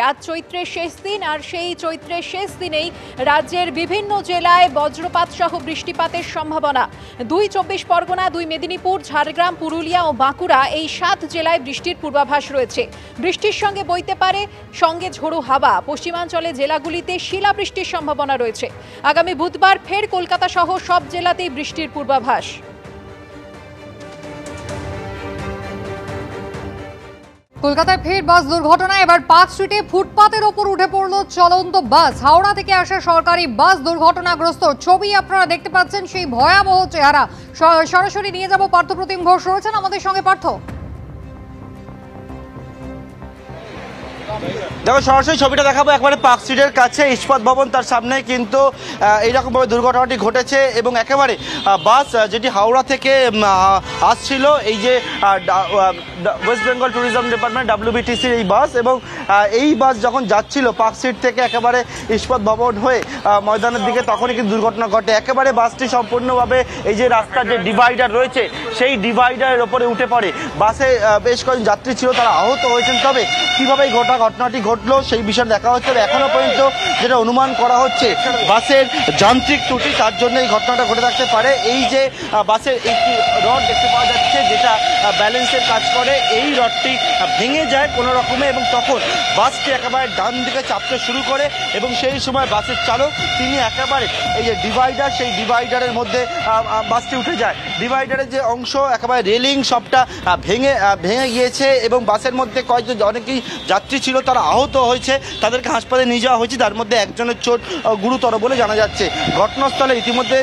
আজ চৈত্রের শেষ দিন আর সেই চৈত্রের শেষ দিনেই রাজ্যের বিভিন্ন জেলায় বজ্রপাত সহ বৃষ্টিপাতের সম্ভাবনা। 2 চব্বিশ পরগনা, 2 মেদিনীপুর, ঝাড়গ্রাম, পুরুলিয়া ও বাঁকুড়া এই 7 জেলায় বৃষ্টির পূর্বাভাস রয়েছে। বৃষ্টির সঙ্গে বইতে পারে সঙ্গে ঝোড়ো হাওয়া। পশ্চিমাঞ্চলে জেলাগুলিতে শিলাবৃষ্টির সম্ভাবনা রয়েছে। আগামী বুধবার ফের কলকাতা সহ সব জেলাতেই বৃষ্টির পূর্বাভাস। কলকাতায় ফের বাস দুর্ঘটনা। এবার পার্ক স্ট্রিটে ফুটপাতের ওপর উঠে পড়ল চলন্ত বাস। হাওড়া থেকে আসা সরকারি বাস দুর্ঘটনাগ্রস্ত। ছবি আপনারা দেখতে পাচ্ছেন, সেই ভয়াবহ চেহারা। সরাসরি নিয়ে যাব পার্থপ্রতিম ঘোষ রয়েছেন আমাদের সঙ্গে। পার্থ, দেখো সরাসরি ছবিটা দেখাবো একবারে পার্ক স্ট্রিটের কাছে ইস্পাত ভবন, তার সামনে কিন্তু এইরকমভাবে দুর্ঘটনাটি ঘটেছে এবং একেবারে বাস যেটি হাওড়া থেকে আসছিল, এই যে ওয়েস্ট বেঙ্গল ট্যুরিজম ডিপার্টমেন্ট WBTCর এই বাস, এবং এই বাস যখন যাচ্ছিল পার্ক স্ট্রিট থেকে একেবারে ইস্পাত ভবন হয়ে ময়দানের দিকে, তখনই কিন্তু দুর্ঘটনা ঘটে। একেবারে বাসটি সম্পূর্ণভাবে এই যে রাস্তার যে ডিভাইডার রয়েছে সেই ডিভাইডারের ওপরে উঠে পড়ে। বাসে বেশ কয়েকজন যাত্রী ছিল, তারা আহত হয়েছেন। তবে কীভাবে এই ঘটনাটি ঘটলো সেই বিষয়ে দেখা হচ্ছে। এখনো পর্যন্ত যেটা অনুমান করা হচ্ছে, বাসের যান্ত্রিক ত্রুটি, তার জন্য এই ঘটনাটা ঘটে থাকতে পারে। এই যে বাসের একটি রড দেখতে পাওয়া যাচ্ছে যেটা ব্যালেন্সের কাজ করে, এই রডটি ভেঙে যায় কোনো রকমে এবং তখন বাসটি একেবারে ডান দিকে চাপতে শুরু করে এবং সেই সময় বাসের চালক তিনি একেবারে এই যে ডিভাইডার, সেই ডিভাইডারের মধ্যে বাসটি উঠে যায়। ডিভাইডারের যে অংশ একেবারে রেলিং সবটা ভেঙে গিয়েছে এবং বাসের মধ্যে কয়েকজন অনেকেই যাত্রী ছিল, তারা আহত হয়েছে, তাদেরকে হাসপাতালে নিয়ে যাওয়া হয়েছে। তার মধ্যে একজনের চোট গুরুতর বলে জানা যাচ্ছে। ঘটনাস্থলে ইতিমধ্যে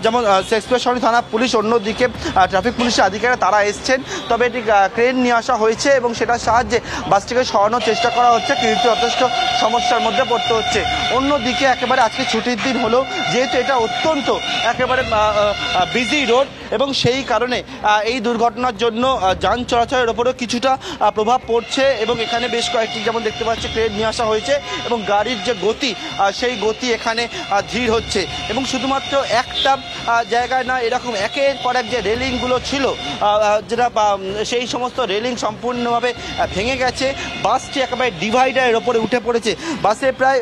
যেমন শেক্সপিয়ার থানা পুলিশ, অন্যদিকে ট্রাফিক পুলিশের আধিকারিকরা তারা এসছেন। তবে এটি ক্রেন নিয়ে আসা হয়েছে এবং সেটার সাহায্যে বাসটিকে সরানোর চেষ্টা করা হচ্ছে, কিন্তু যথেষ্ট সমস্যার মধ্যে পড়তে হচ্ছে। অন্যদিকে একেবারে আজকে ছুটির দিন হলো, যেহেতু এটা অত্যন্ত একেবারে বিজি রোড এবং সেই কারণে এই দুর্ঘটনার জন্য যান চলাচলের ওপরেও কিছুটা প্রভাব পড়ছে এবং এখানে বেশ কয়েকটি যেমন দেখতে পাচ্ছি ক্রেন নিয়ে আসা হয়েছে এবং গাড়ির যে গতি সেই গতি এখানে ধীর হচ্ছে এবং শুধুমাত্র একটা জায়গায় না, এরকম একের পর এক যে রেলিংগুলো ছিল যেটা সেই সমস্ত রেলিং সম্পূর্ণভাবে ভেঙে গেছে। বাসটি একেবারে ডিভাইডারের ওপরে উঠে পড়েছে। বাসে প্রায়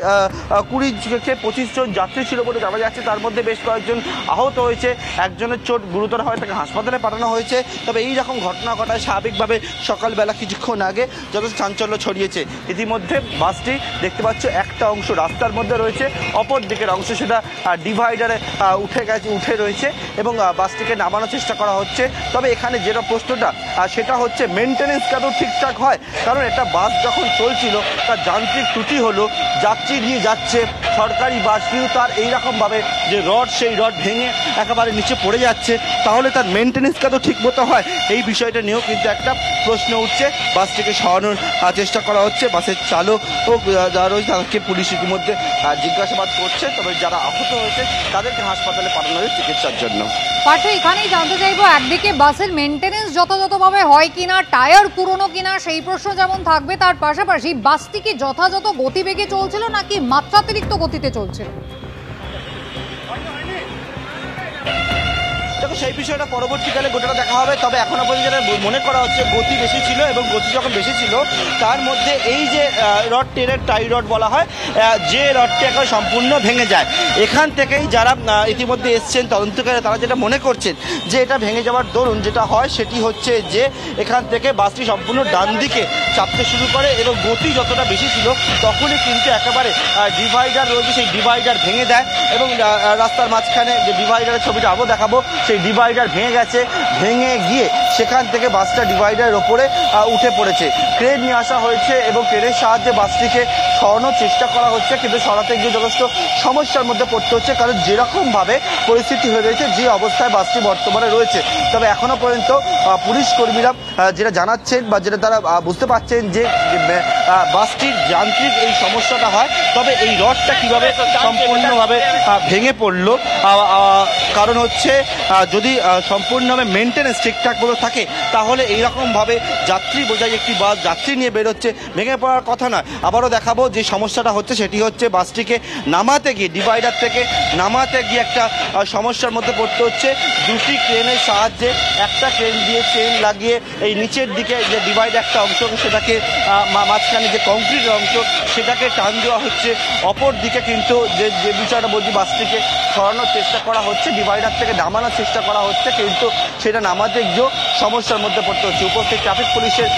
20-25 জন যাত্রী ছিল বলে জানা যাচ্ছে, তার মধ্যে বেশ কয়েকজন আহত হয়েছে, একজনের চোট গুরুতর হয়, তাকে হাসপাতালে পাঠানো হয়েছে। তবে এই রকম ঘটনা ঘটায় স্বাভাবিকভাবে সকালবেলা কিছুক্ষণ আগে যথেষ্ট চাঞ্চল্য ছড়িয়েছে। ইতিমধ্যে বাসটি দেখতে পাচ্ছ একটা অংশ রাস্তার মধ্যে রয়েছে, অপর দিকের অংশ সেটা ডিভাইডারে উঠে রয়েছে এবং বাসটিকে নামানোর চেষ্টা করা হচ্ছে। তবে এখানে যেটা প্রশ্নটা সেটা হচ্ছে মেনটেনেন্স কেন ঠিকঠাক হয়, কারণ একটা বাস যখন চলছিল তার যান্ত্রিক ত্রুটি হলো, যাত্রী নিয়ে যাচ্ছে সরকারি বাস, কিন্তু তার এইরকমভাবে যে রড সেই রড ভেঙে একেবারে নিচে পড়ে যাচ্ছে, তাহলে তার মেনটেনেন্স কেন ঠিক মতো হয় এই বিষয়টা নিয়েও কিন্তু একটা প্রশ্ন উঠছে। বাসটিকে সরানোর চেষ্টা করা হচ্ছে। বাসের চালক ও যারা রয়েছে তাদেরকে পুলিশ ইতিমধ্যে জিজ্ঞাসাবাদ করছে। তবে যারা আহত হয়েছে তাদেরকে হাসপাতালে পাঠানো হয়েছে চিকিৎসার জন্য। পার্থ, এখানেই জানতে চাইবো, একদিকে বাসের মেনটেনেন্স যথাযথভাবে হয় কিনা, টায়ার পুরনো কিনা সেই প্রশ্ন যেমন থাকবে, তার পাশাপাশি বাসটি কি যথাযথ গতিবেগে চলছিল নাকি মাত্রাতিরিক্ত গতিতে চলছিল? দেখো সেই বিষয়টা পরবর্তীকালে গোটাটা দেখা হবে। তবে এখনো পর্যন্ত যেটা মনে করা হচ্ছে গতি বেশি ছিল এবং গতি যখন বেশি ছিল তার মধ্যে এই যে রড, ট্রেনের টাই রড বলা হয়, যে রডটি এখন সম্পূর্ণ ভেঙে যায়। এখান থেকেই যারা ইতিমধ্যে এসছেন তদন্তকারী, তারা যেটা মনে করছেন যে এটা ভেঙে যাওয়ার দরুন যেটা হয় সেটি হচ্ছে যে এখান থেকে বাসটি সম্পূর্ণ ডান দিকে চাপতে শুরু করে এবং গতি যতটা বেশি ছিল তখনই কিন্তু একেবারে ডিভাইডার রয়েছে সেই ডিভাইডার ভেঙে দেয় এবং রাস্তার মাঝখানে যে ডিভাইডারের ছবিটা আরও দেখাবো, সেই ডিভাইডার ভেঙে গেছে, ভেঙে গিয়ে সেখান থেকে বাসটা ডিভাইডারের ওপরে উঠে পড়েছে। ক্রেন নিয়ে আসা হয়েছে এবং ক্রেনের সাহায্যে বাসটিকে সরানোর চেষ্টা করা হচ্ছে, কিন্তু সরাতে গিয়ে যথেষ্ট সমস্যার মধ্যে পড়তে হচ্ছে, কারণ যেরকমভাবে পরিস্থিতি হয়ে রয়েছে, যে অবস্থায় বাসটি বর্তমানে রয়েছে। তবে এখনও পর্যন্ত পুলিশ কর্মীরা যেটা জানাচ্ছেন বা যেটা তারা বুঝতে পারছেন যে বাসটির যান্ত্রিক এই সমস্যাটা হয়। তবে এই রডটা কীভাবে সম্পূর্ণভাবে ভেঙে পড়লো, কারণ হচ্ছে যদি সম্পূর্ণভাবে মেনটেনেন্স ঠিকঠাক মতো থাকে তাহলে এইরকমভাবে যাত্রী বোঝাই একটি বাস যাত্রী নিয়ে বেরোচ্ছে, ভেঙে পড়ার কথা নয়। আবারও দেখাবো যে সমস্যাটা হচ্ছে সেটি হচ্ছে বাসটিকে নামাতে গিয়ে, ডিভাইডার থেকে নামাতে গিয়ে একটা সমস্যার মধ্যে পড়তে হচ্ছে। দুটি ক্রেনের সাহায্যে, একটা ক্রেন দিয়ে চেন লাগিয়ে এই নিচের দিকে যে ডিভাইডার একটা অংশ সেটাকে মাঝখানে মাঝখানে যে কংক্রিটের অংশ সেটাকে টান দেওয়া হচ্ছে। অপর দিকে কিন্তু যে বিষয়টা বলছি, বাসটিকে সরানোর চেষ্টা করা হচ্ছে, ডিভাইডার থেকে নামানোর চেষ্টা করা হচ্ছে, কিন্তু সেটা নামাতে গিয়েও সমস্যার মধ্যে পড়তে হচ্ছে। উপস্থিত ট্রাফিক পুলিশের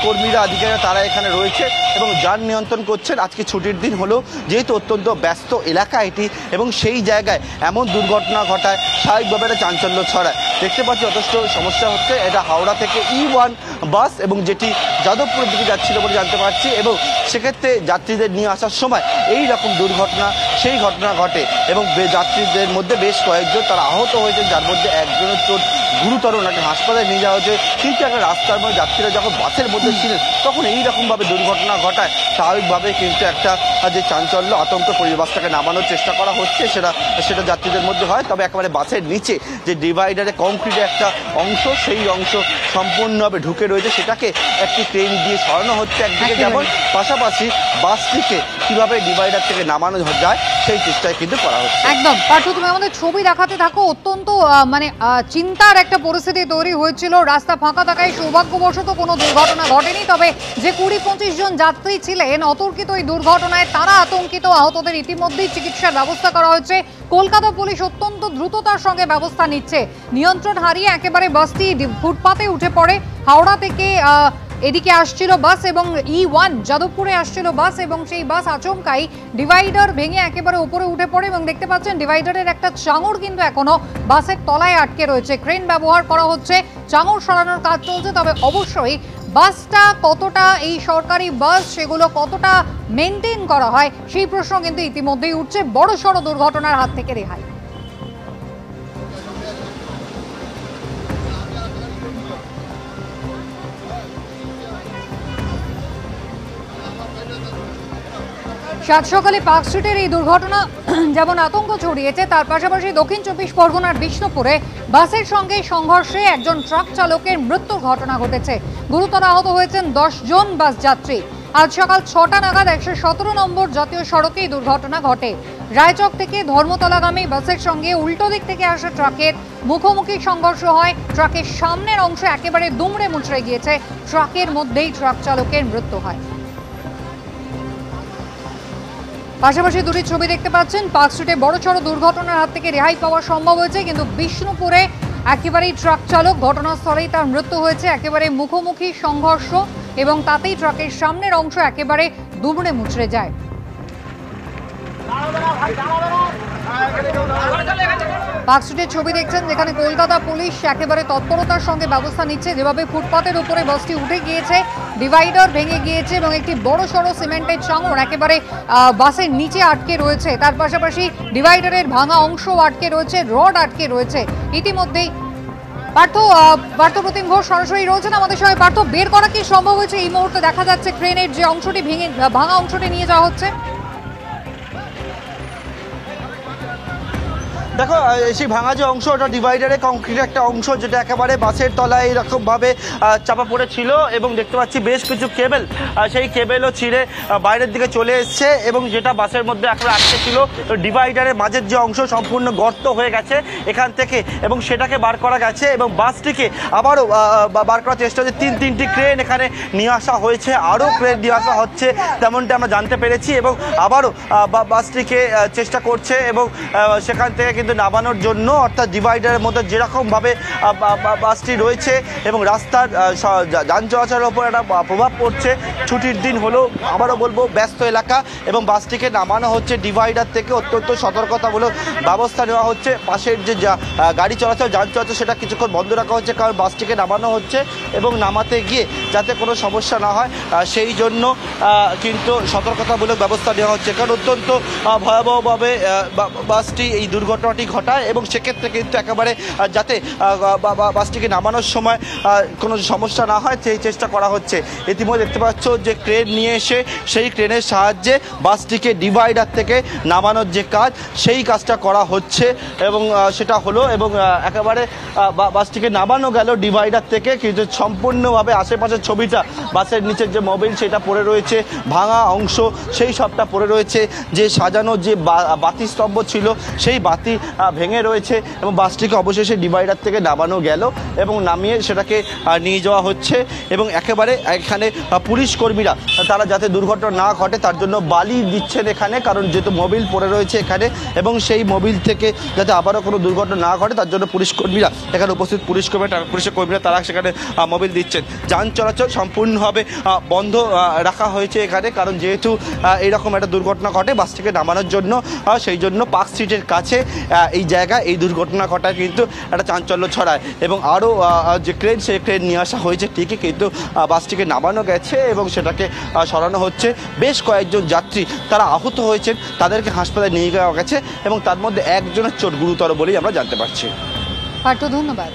কর্মীরা, আধিকারিকরা তারা এখানে রয়েছে এবং যান নিয়ন্ত্রণ করছেন। আজকে ছুটির দিন হলেও যেহেতু অত্যন্ত ব্যস্ত এলাকা এটি, এবং সেই জায়গায় এমন দুর্ঘটনা ঘটায় স্বাভাবিকভাবে একটা চাঞ্চল্য ছড়ায়। দেখতে পাচ্ছি যথেষ্ট সমস্যা হচ্ছে। এটা হাওড়া থেকে E1 বাস এবং যেটি যাদবপুরের দিকে যাচ্ছিল বলে জানতে পারছি, এবং সেক্ষেত্রে যাত্রীদের নিয়ে আসার সময় এই রকম দুর্ঘটনা সেই ঘটনা ঘটে এবং যাত্রীদের মধ্যে বেশ কয়েকজন তারা আহত হয়েছেন, যার মধ্যে একজনের চোট গুরুতর, ওনাকে হাসপাতালে নিয়ে যাওয়া হয়েছে। কিন্তু একটা রাস্তার মধ্যে যাত্রীরা যখন বাসের মধ্যে ছিলেন তখন এইরকমভাবে দুর্ঘটনা ঘটায় স্বাভাবিকভাবে কিন্তু একটা যে চাঞ্চল্য, আতঙ্ক পরিবেশটাকে নামানোর চেষ্টা করা হচ্ছে, সেটা যাত্রীদের মধ্যে হয়। তবে একেবারে বাসের নিচে যে ডিভাইডারে কংক্রিটের একটা অংশ, সেই অংশ সম্পূর্ণভাবে ঢুকে রয়েছে, সেটাকে একটি ক্রেন দিয়ে সরানো হচ্ছে একদিকে যেমন, পাশাপাশি বাসটিকে কিভাবে ডিভাইডার থেকে নামানো যায় সেই চেষ্টায় কিন্তু করা হচ্ছে। একদম পার্থ, তুমি আমাদের ছবি দেখাতে থাকো। অত্যন্ত মানে চিন্তার একটা পরিস্থিতি তৈরি হয়েছিল। রাস্তা ফাঁকা থাকায় সৌভাগ্যবশত কোনো দুর্ঘটনা ঘটেনি, তবে যে 20-25 জন যাত্রী ছিলেন অতর্কিত এই দুর্ঘটনায় তারা আতঙ্কিত। আহতদের ইতিমধ্যেই চিকিৎসার ব্যবস্থা করা হচ্ছে। কলকাতা পুলিশ অত্যন্ত দ্রুততার সঙ্গে ব্যবস্থা নিচ্ছে। নিয়ন্ত্রণ হারিয়ে একেবারে বাসটি ফুটপাতে উঠে পড়ে। হাওড়া থেকে এদিকে আসছিল বাস এবং E1 যাদবপুরে আসছিল বাস, এবং সেই বাস আচমকাই ডিভাইডার ভেঙে একেবারে উপরে উঠে পড়ে, এবং দেখতে পাচ্ছেন ডিভাইডারের একটা চাঙড় কিন্তু এখনো বাসের তলায় আটকে রয়েছে। ক্রেন ব্যবহার করা হচ্ছে, চাঙড় সরানোর কাজ চলছে। তবে অবশ্যই বাসটা কতটা এই সরকারি বাস সেগুলো কতটা মেনটেন করা হয় সেই প্রশ্ন কিন্তু ইতিমধ্যেই উঠছে। বড়সড় দুর্ঘটনার হাত থেকে রেহাই। সাত সকালে পার্ক স্ট্রিটের এই দুর্ঘটনা যেমন আতঙ্ক ছড়িয়েছে, তার পাশাপাশি দক্ষিণ 24 পরগনার বিষ্ণুপুরে বাসের সঙ্গে সংঘর্ষে একজন ট্রাক চালকের মৃত্যুর ঘটনা ঘটেছে। গুরুতর আহত হয়েছেন 10 জন বাস যাত্রী। আজ সকাল 6টা নাগাদ 117 নম্বর জাতীয় সড়কে এই দুর্ঘটনা ঘটে। রায়চক থেকে ধর্মতলাগামী বাসের সঙ্গে উল্টো দিক থেকে আসা ট্রাকের মুখোমুখি সংঘর্ষ হয়। ট্রাকের সামনের অংশ একেবারে দুমড়ে মুচড়ে গিয়েছে। ট্রাকের মধ্যেই ট্রাক চালকের মৃত্যু হয়। পাশাপাশি দুটি ছবি দেখতে পাচ্ছেন। পার্ক স্ট্রিটে বড়সড় দুর্ঘটনার হাত থেকে রেহাই পাওয়া সম্ভব হয়েছে, কিন্তু বিষ্ণুপুরে একেবারেই ট্রাক চালক ঘটনাস্থলেই তার মৃত্যু হয়েছে। একেবারে মুখোমুখি সংঘর্ষ এবং তাতেই ট্রাকের সামনের অংশ একেবারে দুমড়ে মুচড়ে যায়। পার্ক স্ট্রিটের ছবি দেখছেন, যেখানে কলকাতা পুলিশ একেবারে তৎপরতার সঙ্গে ব্যবস্থা নিচ্ছে। যেভাবে ফুটপাতের উপরে বাসটি উঠে গিয়েছে, ডিভাইডার ভেঙে গিয়েছে এবং একটি বড়সড় সিমেন্টের চাঙড় একেবারে বাসের নিচে আটকে রয়েছে। তার পাশাপাশি ডিভাইডারের ভাঙা অংশ আটকে রয়েছে, রড আটকে রয়েছে। ইতিমধ্যেই পার্থ প্রতিম ঘোষ সরাসরি রয়েছেন আমাদের সঙ্গে। পার্থ, বের করা কি সম্ভব হয়েছে? এই মুহূর্তে দেখা যাচ্ছে ক্রেনের যে অংশটি ভাঙা অংশটি নিয়ে যাওয়া হচ্ছে। দেখো, সেই ভাঙা যে অংশ, ওটা ডিভাইডারে কংক্রিটের একটা অংশ, যেটা একেবারে বাসের তলায় এরকমভাবে চাপা পড়েছিল, এবং দেখতে পাচ্ছি বেশ কিছু কেবেল, সেই কেবেলও ছিঁড়ে বাইরের দিকে চলে এসছে, এবং যেটা বাসের মধ্যে একেবারে আটকে ছিল ডিভাইডারের মাঝের যে অংশ সম্পূর্ণ গর্ত হয়ে গেছে এখান থেকে, এবং সেটাকে বার করা গেছে। এবং বাসটিকে আবারও বার করার চেষ্টা হচ্ছে। তিনটি ক্রেন এখানে নিয়ে আসা হয়েছে, আরও ক্রেন নিয়ে আসা হচ্ছে তেমনটা আমরা জানতে পেরেছি, এবং আবারও বাসটিকে চেষ্টা করছে এবং সেখান থেকে কিন্তু নামানোর জন্য, অর্থাৎ ডিভাইডারের মধ্যে যেরকমভাবে বাসটি রয়েছে এবং রাস্তার যান চলাচলের ওপর একটা প্রভাব পড়ছে। ছুটির দিন হলেও আবারও বলবো ব্যস্ত এলাকা, এবং বাসটিকে নামানো হচ্ছে ডিভাইডার থেকে। অত্যন্ত সতর্কতামূলক ব্যবস্থা নেওয়া হচ্ছে। পাশের যে গাড়ি চলাচল, যান চলাচল, সেটা কিছুক্ষণ বন্ধ রাখা হচ্ছে, কারণ বাসটিকে নামানো হচ্ছে এবং নামাতে গিয়ে যাতে কোনো সমস্যা না হয় সেই জন্য কিন্তু সতর্কতামূলক ব্যবস্থা নেওয়া হচ্ছে। কারণ অত্যন্ত ভয়াবহভাবে বাসটি এই দুর্ঘটনাটি ঘটায়, এবং সেক্ষেত্রে কিন্তু একেবারে যাতে বাসটিকে নামানোর সময় কোনো সমস্যা না হয় সেই চেষ্টা করা হচ্ছে। ইতিমধ্যে দেখতে পাচ্ছ যে ক্রেন নিয়ে এসে সেই ক্রেনের সাহায্যে বাসটিকে ডিভাইডার থেকে নামানোর যে কাজ, সেই কাজটা করা হচ্ছে, এবং সেটা হলো, এবং একেবারে বাসটিকে নামানো গেল ডিভাইডার থেকে, কিন্তু সম্পূর্ণভাবে আশেপাশের ছবিটা, বাসের নিচের যে মোবিল সেটা পড়ে রয়েছে, ভাঙা অংশ সেই সবটা পড়ে রয়েছে, যে সাজানো যে বাতি স্তম্ভ ছিল সেই বাতি ভেঙে রয়েছে এবং বাসটিকে অবশেষে ডিভাইডার থেকে নামানো গেল এবং নামিয়ে সেটাকে নিয়ে যাওয়া হচ্ছে এবং একেবারে এখানে পুলিশ কর্মীরা তারা যাতে দুর্ঘটনা না ঘটে তার জন্য বালি দিচ্ছেন এখানে, কারণ যেহেতু মোবিল পড়ে রয়েছে এখানে এবং সেই মোবিল থেকে যাতে আবারও কোনো দুর্ঘটনা না ঘটে তার জন্য পুলিশ কর্মীরা এখানে উপস্থিত পুলিশের কর্মীরা তারা সেখানে মোবিল দিচ্ছেন। যান চলাচল সম্পূর্ণভাবে বন্ধ রাখা হয়েছে এখানে, কারণ যেহেতু এইরকম একটা দুর্ঘটনা ঘটে বাসটিকে নামানোর জন্য, সেই জন্য পার্ক স্ট্রিটের কাছে এই জায়গায় এই দুর্ঘটনা ঘটায় কিন্তু একটা চাঞ্চল্য ছড়ায় এবং আরও যে ক্রেন সেই ক্রেন নিয়ে আসা হয়েছে ঠিকই, কিন্তু বাসটিকে নামানো গেছে এবং সেটাকে সরানো হচ্ছে। বেশ কয়েকজন যাত্রী তারা আহত হয়েছেন, তাদেরকে হাসপাতালে নিয়ে যাওয়া গেছে এবং তার মধ্যে একজনের চোট গুরুতর বলেই আমরা জানতে পারছি। পার্থ, ধন্যবাদ।